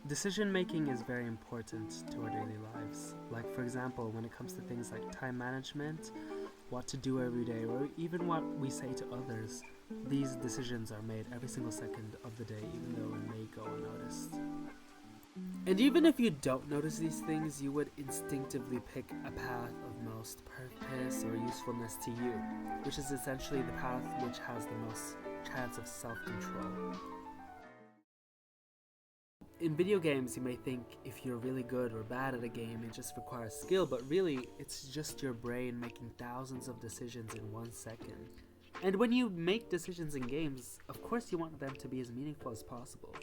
Decision making is very important to our daily lives. Like, for example, when it comes to things like time management, what to do every day, or even what we say to others, these decisions are made every single second of the day, even though it may go unnoticed. And even if you don't notice these things, you would instinctively pick a path of most purpose or usefulness to you, which is essentially the path which has the most chance of self-control. In video games, you may think if you're really good or bad at a game, it just requires skill, but really, it's just your brain making thousands of decisions in 1 second. And when you make decisions in games, of course you want them to be as meaningful as possible.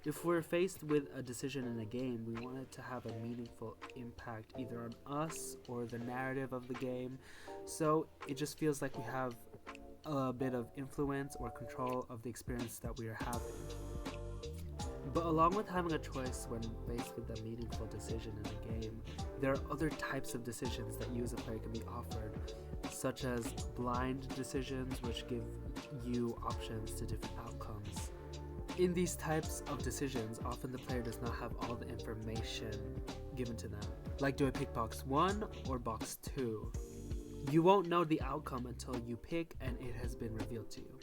If we're faced with a decision in a game, we want it to have a meaningful impact either on us or the narrative of the game, so it just feels like we have a bit of influence or control of the experience that we are having. But along with having a choice when faced with a meaningful decision in a game, there are other types of decisions that you as a player can be offered, such as blind decisions, which give you options to different outcomes. In these types of decisions, often the player does not have all the information given to them. Like, do I pick box 1 or box 2? You won't know the outcome until you pick and it has been revealed to you.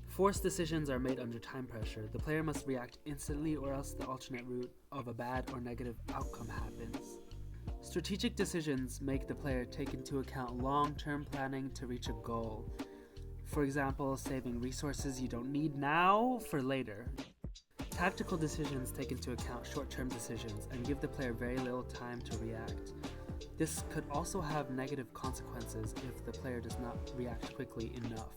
Forced decisions are made under time pressure. The player must react instantly or else the alternate route of a bad or negative outcome happens. Strategic decisions make the player take into account long-term planning to reach a goal. For example, saving resources you don't need now for later. Tactical decisions take into account short-term decisions and give the player very little time to react. This could also have negative consequences if the player does not react quickly enough.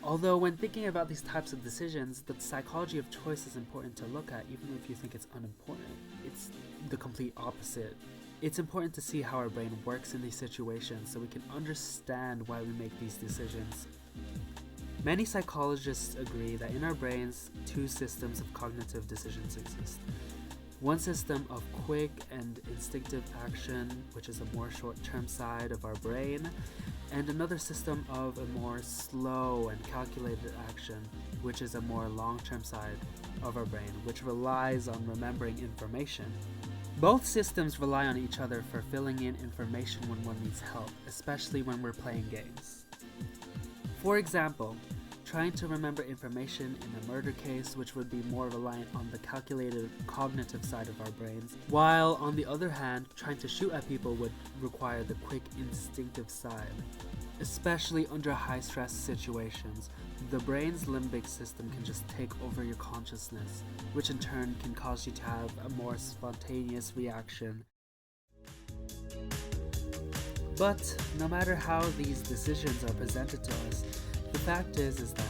Although when thinking about these types of decisions, the psychology of choice is important to look at, even if you think it's unimportant. It's the complete opposite. It's important to see how our brain works in these situations so we can understand why we make these decisions. Many psychologists agree that in our brains, 2 systems of cognitive decisions exist. One system of quick and instinctive action, which is a more short-term side of our brain, and another system of a more slow and calculated action, which is a more long-term side of our brain, which relies on remembering information. Both systems rely on each other for filling in information when one needs help, especially when we're playing games. For example, trying to remember information in a murder case, which would be more reliant on the calculated cognitive side of our brains, while on the other hand, trying to shoot at people would require the quick instinctive side. Especially under high-stress situations, the brain's limbic system can just take over your consciousness, which in turn can cause you to have a more spontaneous reaction. But no matter how these decisions are presented to us, the fact is that,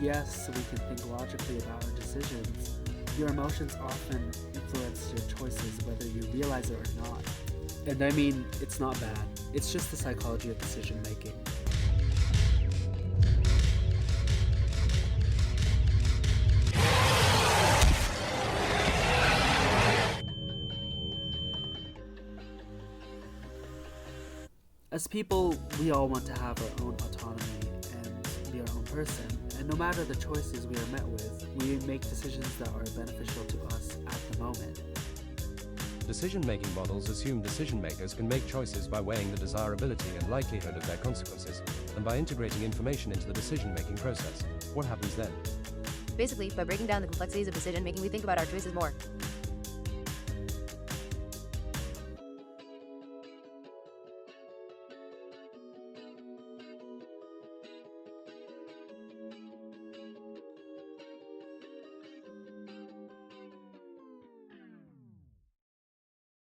yes, we can think logically about our decisions. Your emotions often influence your choices whether you realize it or not. And I mean, it's not bad. It's just the psychology of decision making. As people, we all want to have our own autonomy and be our own person, and no matter the choices we are met with, we make decisions that are beneficial to us at the moment. Decision-making models assume decision-makers can make choices by weighing the desirability and likelihood of their consequences, and by integrating information into the decision-making process. What happens then? Basically, by breaking down the complexities of decision-making, we think about our choices more.